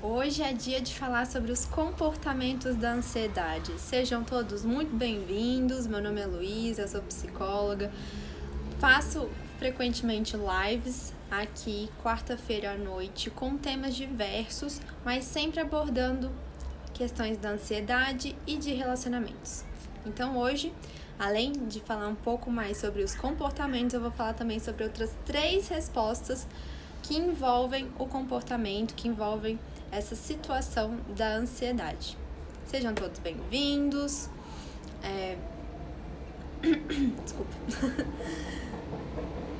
Hoje é dia de falar sobre os comportamentos da ansiedade. Sejam todos muito bem-vindos. Meu nome é Luísa, eu sou psicóloga. Faço frequentemente lives aqui, quarta-feira à noite, com temas diversos, mas sempre abordando questões da ansiedade e de relacionamentos. Então hoje, além de falar um pouco mais sobre os comportamentos, eu vou falar também sobre outras 3 respostas que envolvem o comportamento, que envolvem essa situação da ansiedade. Sejam todos bem-vindos. Desculpa.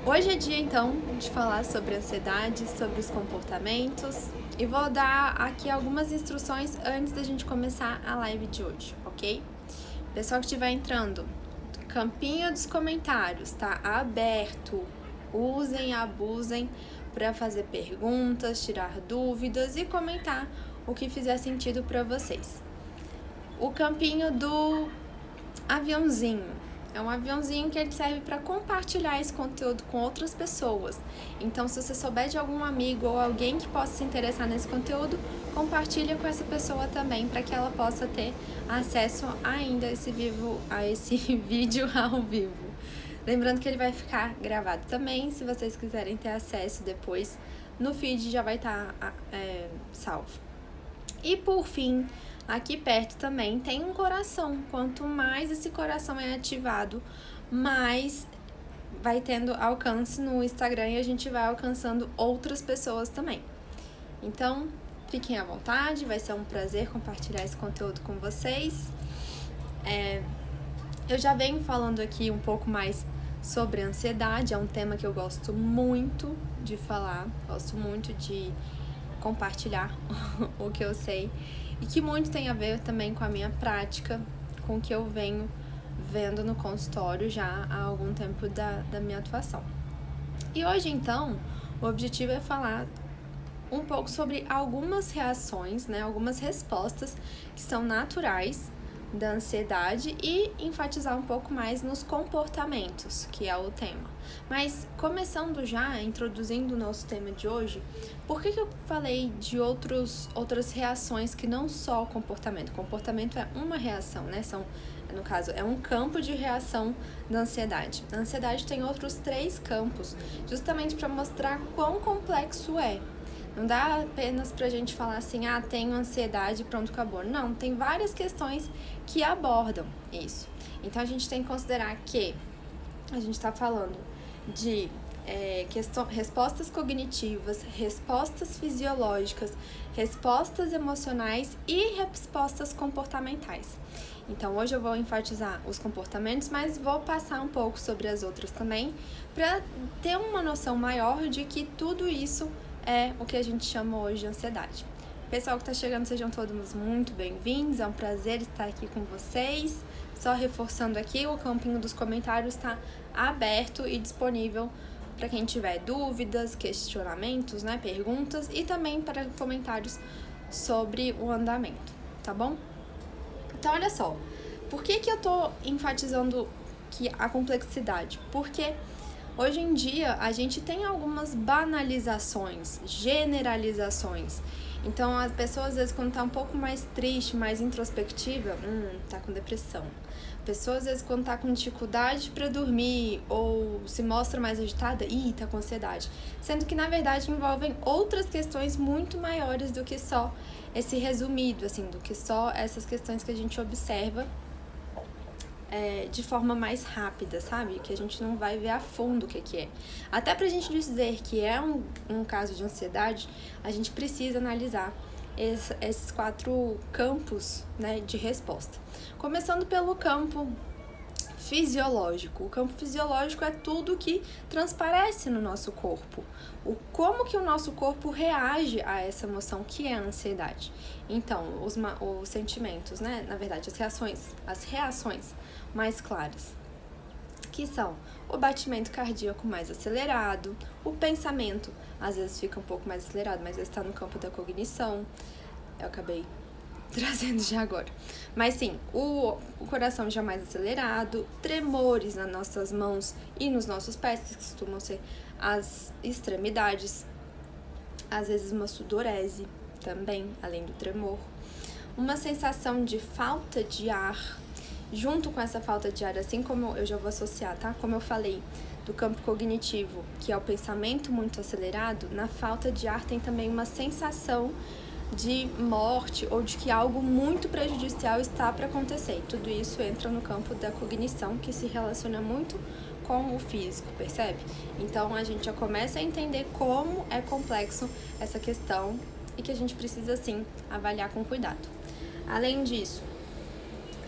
Hoje é dia, então, de falar sobre a ansiedade, sobre os comportamentos, e vou dar aqui algumas instruções antes da gente começar a live de hoje, ok? Pessoal que estiver entrando, campinho dos comentários tá aberto. Usem, abusem para fazer perguntas, tirar dúvidas e comentar o que fizer sentido para vocês. O campinho do aviãozinho é um aviãozinho que ele serve para compartilhar esse conteúdo com outras pessoas. Então, se você souber de algum amigo ou alguém que possa se interessar nesse conteúdo, compartilha com essa pessoa também, para que ela possa ter acesso ainda a esse vídeo ao vivo. Lembrando que ele vai ficar gravado também, se vocês quiserem ter acesso depois, no feed já vai estar salvo. E por fim, aqui perto também tem um coração. Quanto mais esse coração é ativado, mais vai tendo alcance no Instagram e a gente vai alcançando outras pessoas também. Então, fiquem à vontade, vai ser um prazer compartilhar esse conteúdo com vocês. Eu já venho falando aqui um pouco mais sobre a ansiedade, é um tema que eu gosto muito de falar, gosto muito de compartilhar o que eu sei e que muito tem a ver também com a minha prática, com o que eu venho vendo no consultório já há algum tempo da minha atuação. E hoje, então, o objetivo é falar um pouco sobre algumas reações, algumas respostas que são naturais da ansiedade e enfatizar um pouco mais nos comportamentos, que é o tema. Mas começando já, introduzindo o nosso tema de hoje, por que eu falei de outras reações que não só o comportamento? O comportamento é uma reação, no caso, é um campo de reação da ansiedade. A ansiedade tem outros 3 campos, justamente para mostrar quão complexo é. Não dá apenas pra gente falar assim, tenho ansiedade, pronto, acabou. Não, tem várias questões que abordam isso. Então, a gente tem que considerar que a gente está falando de respostas cognitivas, respostas fisiológicas, respostas emocionais e respostas comportamentais. Então, hoje eu vou enfatizar os comportamentos, mas vou passar um pouco sobre as outras também, para ter uma noção maior de que tudo isso é o que a gente chama hoje de ansiedade. Pessoal que está chegando, sejam todos muito bem-vindos, é um prazer estar aqui com vocês. Só reforçando aqui, o campinho dos comentários está aberto e disponível para quem tiver dúvidas, questionamentos, perguntas e também para comentários sobre o andamento, tá bom? Então, olha só, por que eu tô enfatizando a complexidade? Porque hoje em dia, a gente tem algumas banalizações, generalizações. Então, as pessoas, às vezes, quando tá um pouco mais triste, mais introspectiva, tá com depressão. A pessoa, às vezes, quando tá com dificuldade para dormir ou se mostra mais agitada, tá com ansiedade. Sendo que, na verdade, envolvem outras questões muito maiores do que só esse resumido, assim, do que só essas questões que a gente observa de forma mais rápida, sabe? Que a gente não vai ver a fundo o que é. Até pra gente dizer que é um caso de ansiedade, a gente precisa analisar esses 4 campos, de resposta. Começando pelo campo fisiológico. O campo fisiológico é tudo que transparece no nosso corpo. Como que o nosso corpo reage a essa emoção que é a ansiedade. Então, os sentimentos, na verdade, as reações mais claras, que são o batimento cardíaco mais acelerado, o pensamento às vezes fica um pouco mais acelerado, mas está no campo da cognição. Eu acabei trazendo já agora. Mas sim, o coração já mais acelerado, tremores nas nossas mãos e nos nossos pés, que costumam ser as extremidades, às vezes uma sudorese, também, além do tremor. Uma sensação de falta de ar, junto com essa falta de ar, assim como eu já vou associar, tá? Como eu falei do campo cognitivo, que é o pensamento muito acelerado, na falta de ar tem também uma sensação de morte ou de que algo muito prejudicial está para acontecer. Tudo isso entra no campo da cognição, que se relaciona muito com o físico, percebe? Então a gente já começa a entender como é complexo essa questão e que a gente precisa sim avaliar com cuidado. Além disso,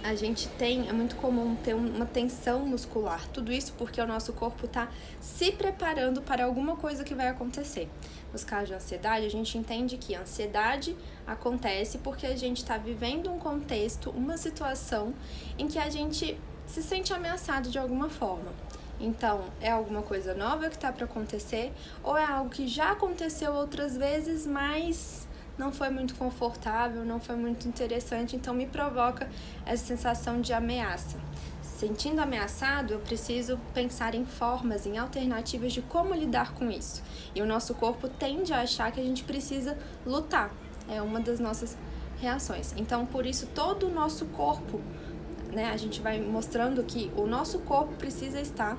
é muito comum ter uma tensão muscular, tudo isso porque o nosso corpo está se preparando para alguma coisa que vai acontecer. Nos casos de ansiedade, a gente entende que a ansiedade acontece porque a gente está vivendo um contexto, uma situação em que a gente se sente ameaçado de alguma forma. Então, é alguma coisa nova que está para acontecer ou é algo que já aconteceu outras vezes, mas não foi muito confortável, não foi muito interessante, então me provoca essa sensação de ameaça. Sentindo ameaçado, eu preciso pensar em formas, em alternativas de como lidar com isso. E o nosso corpo tende a achar que a gente precisa lutar, é uma das nossas reações. Então, por isso, todo o nosso corpo, né, a gente vai mostrando que o nosso corpo precisa estar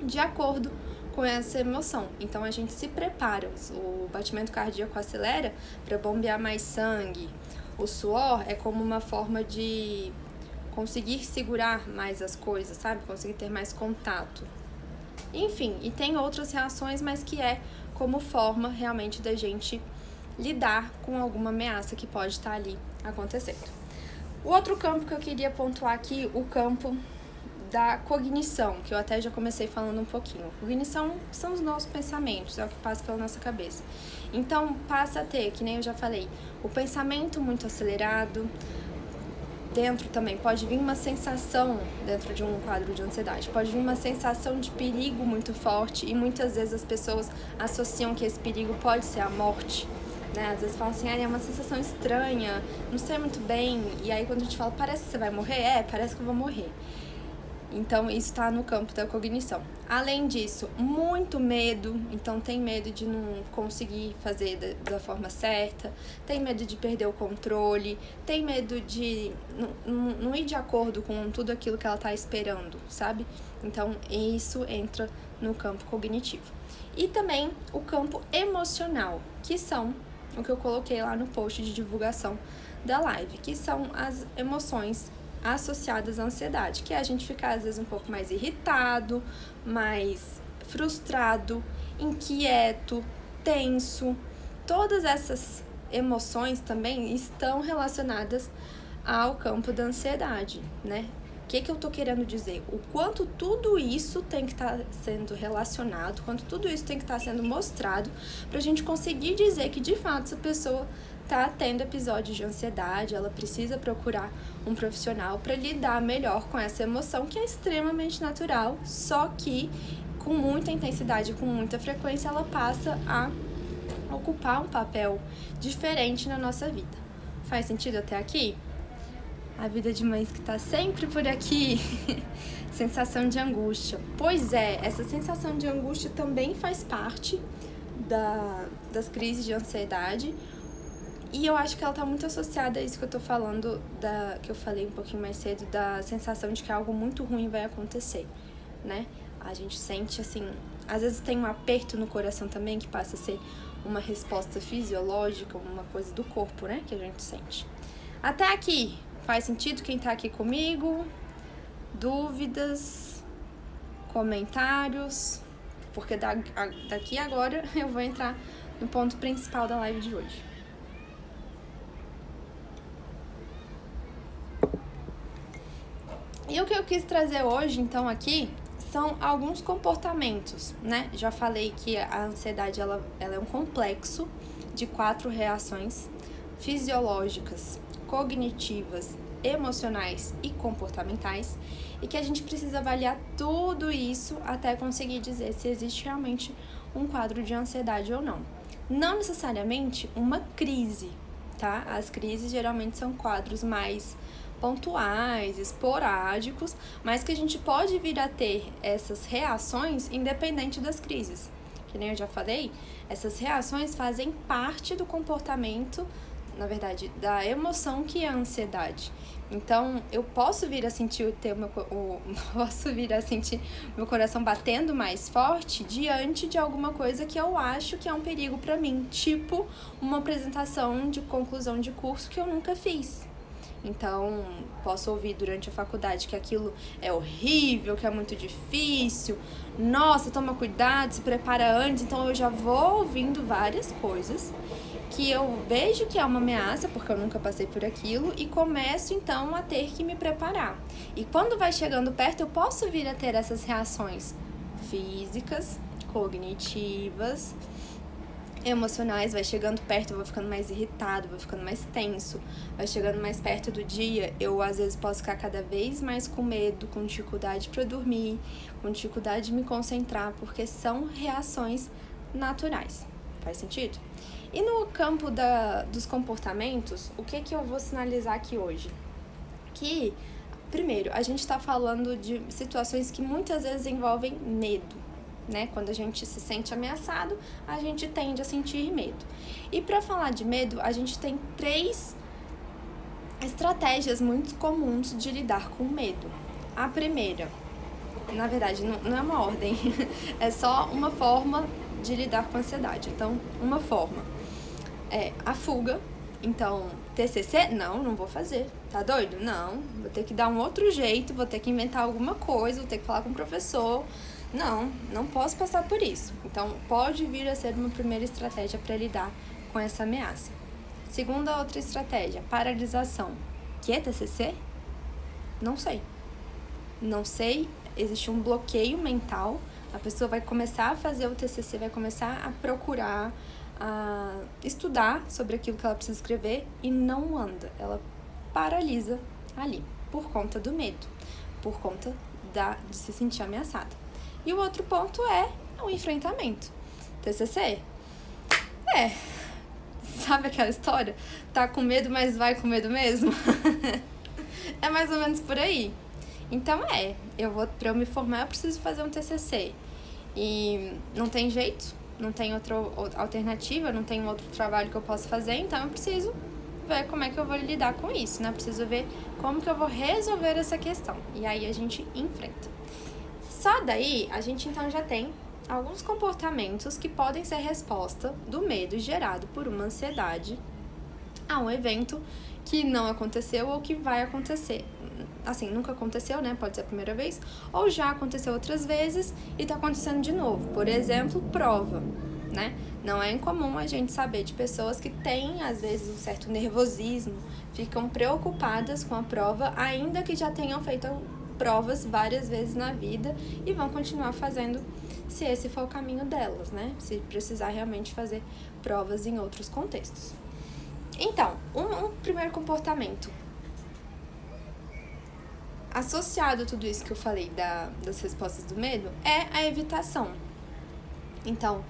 de acordo com essa emoção. Então a gente se prepara, o batimento cardíaco acelera para bombear mais sangue. O suor é como uma forma de conseguir segurar mais as coisas, sabe? Conseguir ter mais contato. Enfim, e tem outras reações, mas que é como forma realmente da gente lidar com alguma ameaça que pode estar ali acontecendo. O outro campo que eu queria pontuar aqui, o campo da cognição, que eu até já comecei falando um pouquinho. Cognição são os nossos pensamentos, é o que passa pela nossa cabeça. Então, passa a ter, que nem eu já falei, o pensamento muito acelerado. Dentro também pode vir uma sensação, dentro de um quadro de ansiedade, pode vir uma sensação de perigo muito forte e muitas vezes as pessoas associam que esse perigo pode ser a morte. Né? Às vezes falam assim, é uma sensação estranha, não sei muito bem, e aí quando a gente fala, parece que você vai morrer, parece que eu vou morrer. Então, isso está no campo da cognição. Além disso, muito medo. Então, tem medo de não conseguir fazer da forma certa. Tem medo de perder o controle. Tem medo de não ir de acordo com tudo aquilo que ela está esperando, sabe? Então, isso entra no campo cognitivo. E também o campo emocional, que são o que eu coloquei lá no post de divulgação da live, que são as emoções associadas à ansiedade, que é a gente ficar às vezes um pouco mais irritado, mais frustrado, inquieto, tenso. Todas essas emoções também estão relacionadas ao campo da ansiedade, né? O que eu tô querendo dizer? O quanto tudo isso tem que estar sendo relacionado, quanto tudo isso tem que estar sendo mostrado pra gente conseguir dizer que de fato essa pessoa tá tendo episódios de ansiedade, ela precisa procurar um profissional para lidar melhor com essa emoção que é extremamente natural, só que com muita intensidade, com muita frequência, ela passa a ocupar um papel diferente na nossa vida. Faz sentido até aqui? A vida de mães que tá sempre por aqui. Sensação de angústia. Pois é, essa sensação de angústia também faz parte das crises de ansiedade. E eu acho que ela tá muito associada a isso que eu tô falando, que eu falei um pouquinho mais cedo, da sensação de que algo muito ruim vai acontecer, né? A gente sente, assim, às vezes tem um aperto no coração também, que passa a ser uma resposta fisiológica, uma coisa do corpo, né, que a gente sente. Até aqui, faz sentido quem tá aqui comigo? Dúvidas? Comentários? Porque daqui agora eu vou entrar no ponto principal da live de hoje. E o que eu quis trazer hoje, então, aqui, são alguns comportamentos, né? Já falei que a ansiedade, ela é um complexo de 4 reações fisiológicas, cognitivas, emocionais e comportamentais, e que a gente precisa avaliar tudo isso até conseguir dizer se existe realmente um quadro de ansiedade ou não. Não necessariamente uma crise, tá? As crises geralmente são quadros mais pontuais, esporádicos, mas que a gente pode vir a ter essas reações independente das crises. que nem eu já falei, essas reações fazem parte do comportamento, na verdade, da emoção que é a ansiedade. Então, eu posso vir a sentir posso vir a sentir meu coração batendo mais forte diante de alguma coisa que eu acho que é um perigo para mim, tipo uma apresentação de conclusão de curso que eu nunca fiz. Então, posso ouvir durante a faculdade que aquilo é horrível, que é muito difícil. Nossa, toma cuidado, se prepara antes. Então, eu já vou ouvindo várias coisas que eu vejo que é uma ameaça, porque eu nunca passei por aquilo, e começo, então, a ter que me preparar. E quando vai chegando perto, eu posso vir a ter essas reações físicas, cognitivas, emocionais. Vai chegando perto, eu vou ficando mais irritado, vou ficando mais tenso. Vai chegando mais perto do dia, eu às vezes posso ficar cada vez mais com medo, com dificuldade para dormir, com dificuldade de me concentrar, porque são reações naturais. Faz sentido? E no campo dos comportamentos, o que eu vou sinalizar aqui hoje? Que, primeiro, a gente está falando de situações que muitas vezes envolvem medo, né? Quando a gente se sente ameaçado, a gente tende a sentir medo. E para falar de medo, a gente tem 3 estratégias muito comuns de lidar com o medo. A primeira, na verdade, não é uma ordem, é só uma forma de lidar com a ansiedade. Então, uma forma é a fuga. Então, TCC? Não vou fazer. Tá doido? Não, vou ter que dar um outro jeito, vou ter que inventar alguma coisa, vou ter que falar com o professor. Não posso passar por isso. Então, pode vir a ser uma primeira estratégia para lidar com essa ameaça. Segunda outra estratégia, paralisação. Que é TCC? Não sei, existe um bloqueio mental. A pessoa vai começar a fazer o TCC, vai começar a procurar, a estudar sobre aquilo que ela precisa escrever e não anda. Ela paralisa ali, por conta do medo, por conta de se sentir ameaçada. E o outro ponto é o enfrentamento. TCC? Sabe aquela história? Tá com medo, mas vai com medo mesmo? É mais ou menos por aí. Então pra eu me formar eu preciso fazer um TCC. E não tem jeito, não tem outra alternativa, não tem outro trabalho que eu possa fazer, então eu preciso ver como é que eu vou lidar com isso, né? Preciso ver como que eu vou resolver essa questão. E aí a gente enfrenta. Só daí, a gente então já tem alguns comportamentos que podem ser resposta do medo gerado por uma ansiedade a um evento que não aconteceu ou que vai acontecer. Assim, nunca aconteceu, né? Pode ser a primeira vez, ou já aconteceu outras vezes e tá acontecendo de novo. Por exemplo, prova, né? Não é incomum a gente saber de pessoas que têm, às vezes, um certo nervosismo, ficam preocupadas com a prova, ainda que já tenham feito provas várias vezes na vida e vão continuar fazendo, se esse for o caminho delas, né? Se precisar realmente fazer provas em outros contextos. Então, um primeiro comportamento associado a tudo isso que eu falei das respostas do medo é a evitação. Então,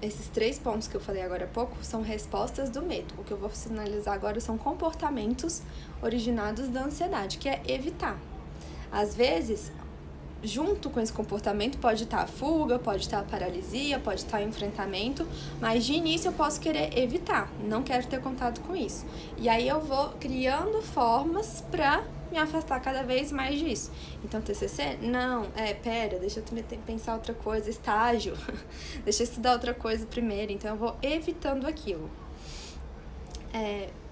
esses 3 pontos que eu falei agora há pouco são respostas do medo. O que eu vou sinalizar agora são comportamentos originados da ansiedade, que é evitar. Às vezes, junto com esse comportamento pode estar a fuga, pode estar a paralisia, pode estar o enfrentamento, mas de início eu posso querer evitar, não quero ter contato com isso. E aí eu vou criando formas para me afastar cada vez mais disso. Então, TCC? Não, deixa eu pensar outra coisa, estágio, deixa eu estudar outra coisa primeiro, então eu vou evitando aquilo,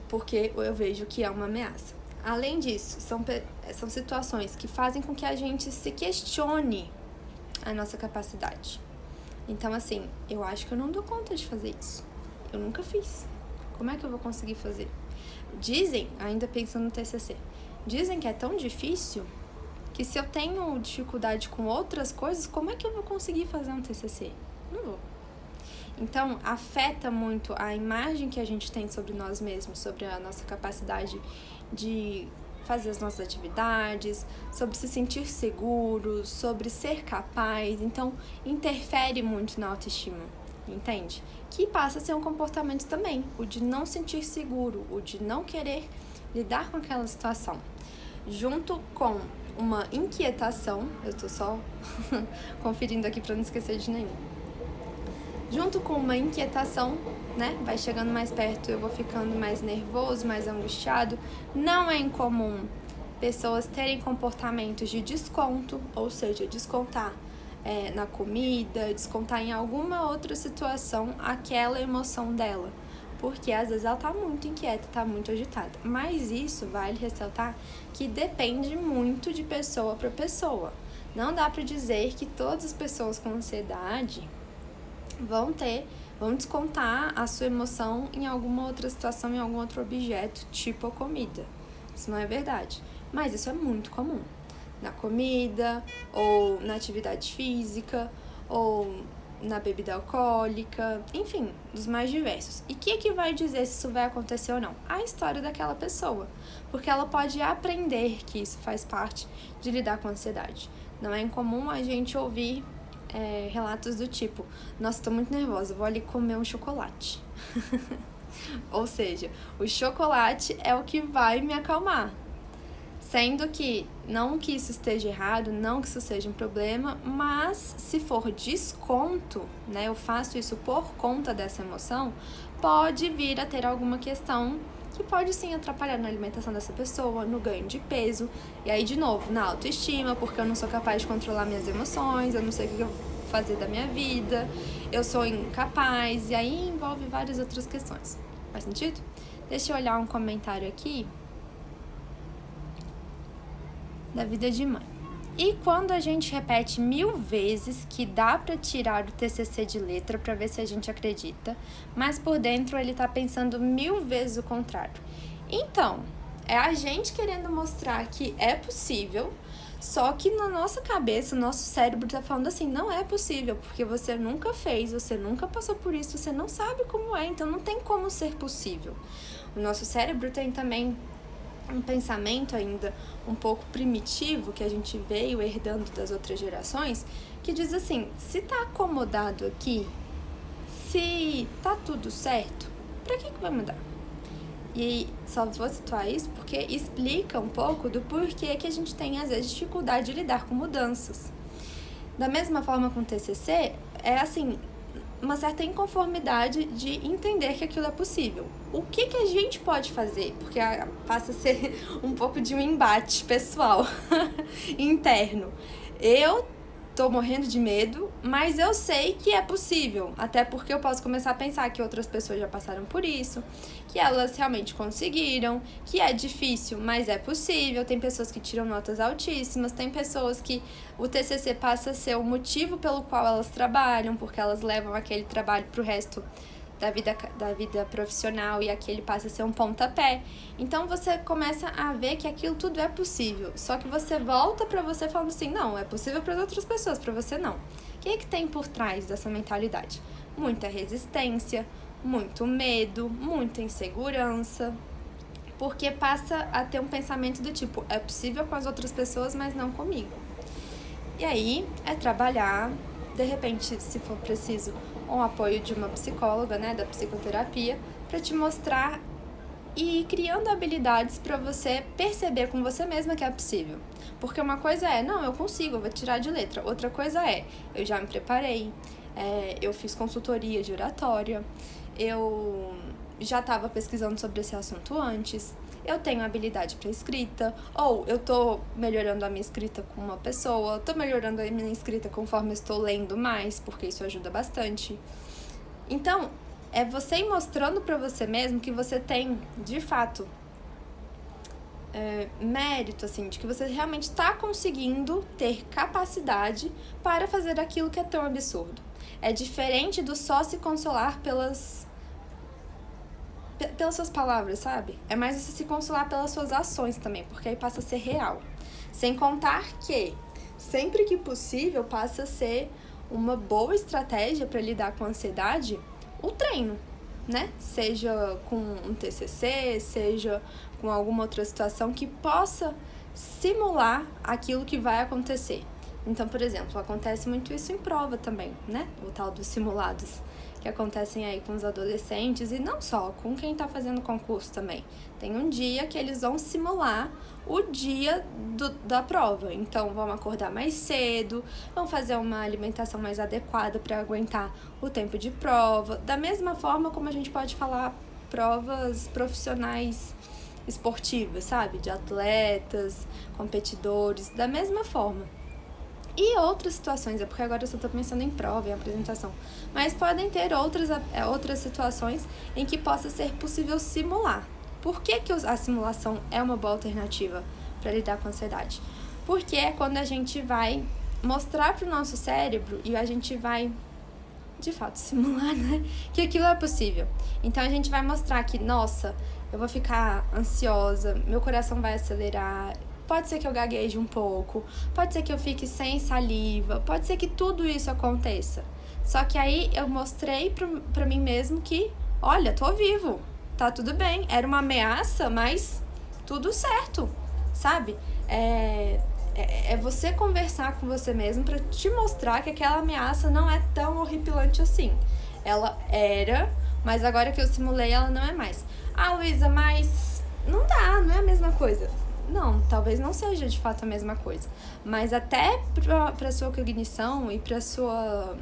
porque eu vejo que é uma ameaça. Além disso, são situações que fazem com que a gente se questione a nossa capacidade. Então, assim, eu acho que eu não dou conta de fazer isso. Eu nunca fiz. Como é que eu vou conseguir fazer? Dizem, ainda pensando no TCC, dizem que é tão difícil que se eu tenho dificuldade com outras coisas, como é que eu vou conseguir fazer um TCC? Não vou. Então, afeta muito a imagem que a gente tem sobre nós mesmos, sobre a nossa capacidade de fazer as nossas atividades, sobre se sentir seguro, sobre ser capaz. Então, interfere muito na autoestima, entende? Que passa a ser um comportamento também, o de não sentir seguro, o de não querer lidar com aquela situação. Junto com uma inquietação, eu estou só conferindo aqui para não esquecer de nenhum. junto com uma inquietação, né? Vai chegando mais perto, eu vou ficando mais nervoso, mais angustiado. Não é incomum pessoas terem comportamentos de desconto, ou seja, descontar na comida, descontar em alguma outra situação aquela emoção dela. Porque às vezes ela tá muito inquieta, tá muito agitada. Mas isso vale ressaltar que depende muito de pessoa para pessoa. Não dá para dizer que todas as pessoas com ansiedade vão descontar a sua emoção em alguma outra situação, em algum outro objeto, tipo a comida. Isso não é verdade. Mas isso é muito comum. Na comida, ou na atividade física, ou na bebida alcoólica, enfim, dos mais diversos. E o que vai dizer se isso vai acontecer ou não? A história daquela pessoa, porque ela pode aprender que isso faz parte de lidar com a ansiedade. Não é incomum a gente ouvir relatos do tipo: nossa, tô muito nervosa, vou ali comer um chocolate. Ou seja, o chocolate é o que vai me acalmar. Sendo que, não que isso esteja errado, não que isso seja um problema, mas se for desconto, né, eu faço isso por conta dessa emoção, pode vir a ter alguma questão que pode sim atrapalhar na alimentação dessa pessoa, no ganho de peso, e aí de novo, na autoestima, porque eu não sou capaz de controlar minhas emoções, eu não sei o que eu vou fazer da minha vida, eu sou incapaz, e aí envolve várias outras questões. Faz sentido? Deixa eu olhar um comentário aqui da vida de mãe. E quando a gente repete 1000 vezes que dá para tirar o TCC de letra para ver se a gente acredita, mas por dentro ele tá pensando 1000 vezes o contrário. Então, é a gente querendo mostrar que é possível, só que na nossa cabeça, o nosso cérebro tá falando assim: não é possível, porque você nunca fez, você nunca passou por isso, você não sabe como é, então não tem como ser possível. O nosso cérebro tem também um pensamento ainda um pouco primitivo que a gente veio herdando das outras gerações, que diz assim: se tá acomodado aqui, se tá tudo certo, pra que vai mudar? E só vou situar isso porque explica um pouco do porquê que a gente tem às vezes dificuldade de lidar com mudanças. Da mesma forma com o TCC, é assim, uma certa inconformidade de entender que aquilo é possível. O que a gente pode fazer? Porque passa a ser um pouco de um embate pessoal, interno. Eu tô morrendo de medo, mas eu sei que é possível. Até porque eu posso começar a pensar que outras pessoas já passaram por isso, que elas realmente conseguiram, que é difícil, mas é possível. Tem pessoas que tiram notas altíssimas, tem pessoas que o TCC passa a ser o motivo pelo qual elas trabalham, porque elas levam aquele trabalho pro resto da vida profissional e aquele passa a ser um pontapé. Então você começa a ver que aquilo tudo é possível, só que você volta pra você falando assim: não, é possível para outras pessoas, pra você não. O que é que tem por trás dessa mentalidade? Muita resistência, muito medo, muita insegurança, porque passa a ter um pensamento do tipo: é possível com as outras pessoas, mas não comigo. E aí é trabalhar, de repente, se for preciso, um apoio de uma psicóloga, né, da psicoterapia, para te mostrar e ir criando habilidades para você perceber com você mesma que é possível. Porque uma coisa é: não, eu consigo, eu vou tirar de letra. Outra coisa é: eu já me preparei, eu fiz consultoria de oratória, eu já estava pesquisando sobre esse assunto antes, eu tenho habilidade para escrita, ou eu tô melhorando a minha escrita com uma pessoa, tô melhorando a minha escrita conforme eu estou lendo mais, porque isso ajuda bastante. Então, é você ir mostrando para você mesmo que você tem, de fato, mérito, assim, de que você realmente está conseguindo ter capacidade para fazer aquilo que é tão absurdo. É diferente do só se consolar pelas suas palavras, sabe? É mais você se consolar pelas suas ações também, porque aí passa a ser real. Sem contar que, sempre que possível, passa a ser uma boa estratégia para lidar com a ansiedade o treino, né? Seja com um TCC, seja com alguma outra situação que possa simular aquilo que vai acontecer. Então, por exemplo, acontece muito isso em prova também, né? O tal dos simulados, que acontecem aí com os adolescentes, e não só, com quem tá fazendo concurso também. Tem um dia que eles vão simular o dia da prova, então vão acordar mais cedo, vão fazer uma alimentação mais adequada para aguentar o tempo de prova, da mesma forma como a gente pode falar provas profissionais esportivas, sabe? De atletas, competidores, da mesma forma. E outras situações, é porque agora eu só tô pensando em prova, em apresentação, mas podem ter outras situações em que possa ser possível simular. Por que a simulação é uma boa alternativa para lidar com a ansiedade? Porque é quando a gente vai mostrar para o nosso cérebro e a gente vai, de fato, simular, né? Que aquilo é possível. Então a gente vai mostrar que, nossa, eu vou ficar ansiosa, meu coração vai acelerar, pode ser que eu gagueje um pouco, pode ser que eu fique sem saliva, pode ser que tudo isso aconteça. Só que aí eu mostrei pra mim mesmo que, olha, tô vivo, tá tudo bem. Era uma ameaça, mas tudo certo, sabe? É você conversar com você mesmo pra te mostrar que aquela ameaça não é tão horripilante assim. Ela era, mas agora que eu simulei, ela não é mais. Ah, Luísa, mas não dá, não é a mesma coisa. Não, talvez não seja de fato a mesma coisa. Mas até pra sua cognição e pra sua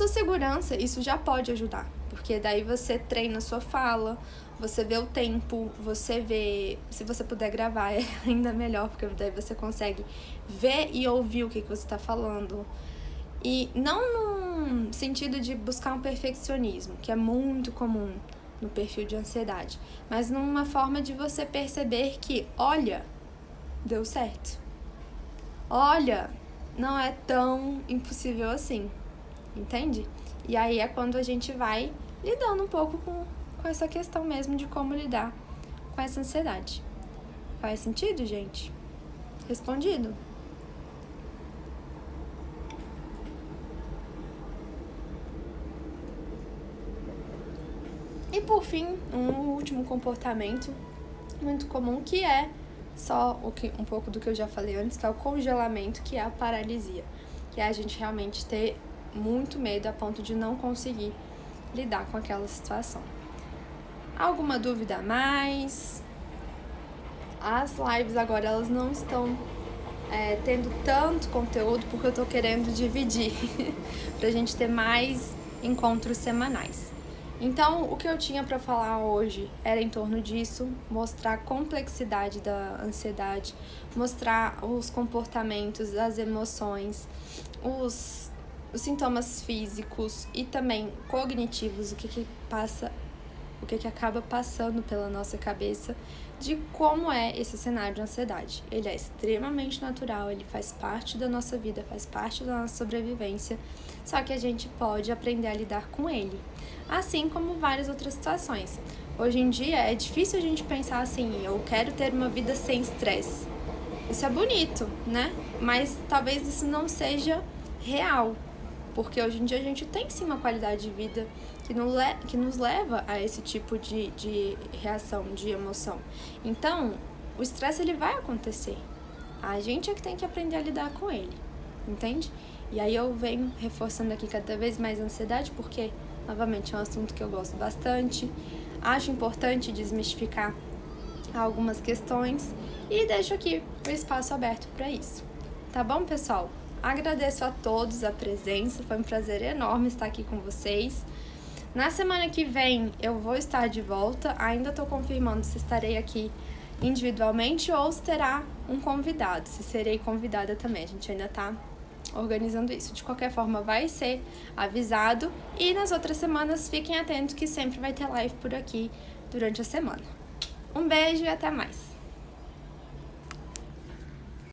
segurança, isso já pode ajudar. Porque daí você treina a sua fala, você vê o tempo, você vê... Se você puder gravar, é ainda melhor, porque daí você consegue ver e ouvir o que você tá falando. E não num sentido de buscar um perfeccionismo, que é muito comum no perfil de ansiedade, mas numa forma de você perceber que, olha, deu certo. Olha, não é tão impossível assim, entende? E aí é quando a gente vai lidando um pouco com essa questão mesmo de como lidar com essa ansiedade. Faz sentido, gente? Respondido? E por fim, um último comportamento muito comum, que é um pouco do que eu já falei antes, que é o congelamento, que é a paralisia, que é a gente realmente ter muito medo a ponto de não conseguir lidar com aquela situação. Alguma dúvida a mais? As lives agora, elas não estão tendo tanto conteúdo, porque eu tô querendo dividir pra gente ter mais encontros semanais. Então, o que eu tinha para falar hoje era em torno disso, mostrar a complexidade da ansiedade, mostrar os comportamentos, as emoções, os sintomas físicos e também cognitivos, o que acaba passando pela nossa cabeça, de como é esse cenário de ansiedade. Ele é extremamente natural, ele faz parte da nossa vida, faz parte da nossa sobrevivência, só que a gente pode aprender a lidar com ele, assim como várias outras situações. Hoje em dia é difícil a gente pensar assim, eu quero ter uma vida sem estresse. Isso é bonito, né? Mas talvez isso não seja real, porque hoje em dia a gente tem sim uma qualidade de vida que nos leva a esse tipo de reação, de emoção. Então, o estresse ele vai acontecer. A gente é que tem que aprender a lidar com ele, entende? E aí eu venho reforçando aqui cada vez mais a ansiedade, porque, novamente, é um assunto que eu gosto bastante. Acho importante desmistificar algumas questões e deixo aqui o espaço aberto para isso. Tá bom, pessoal? Agradeço a todos a presença, foi um prazer enorme estar aqui com vocês. Na semana que vem eu vou estar de volta, ainda estou confirmando se estarei aqui individualmente ou se terá um convidado, se serei convidada também, a gente ainda está organizando isso. De qualquer forma vai ser avisado e nas outras semanas fiquem atentos que sempre vai ter live por aqui durante a semana. Um beijo e até mais!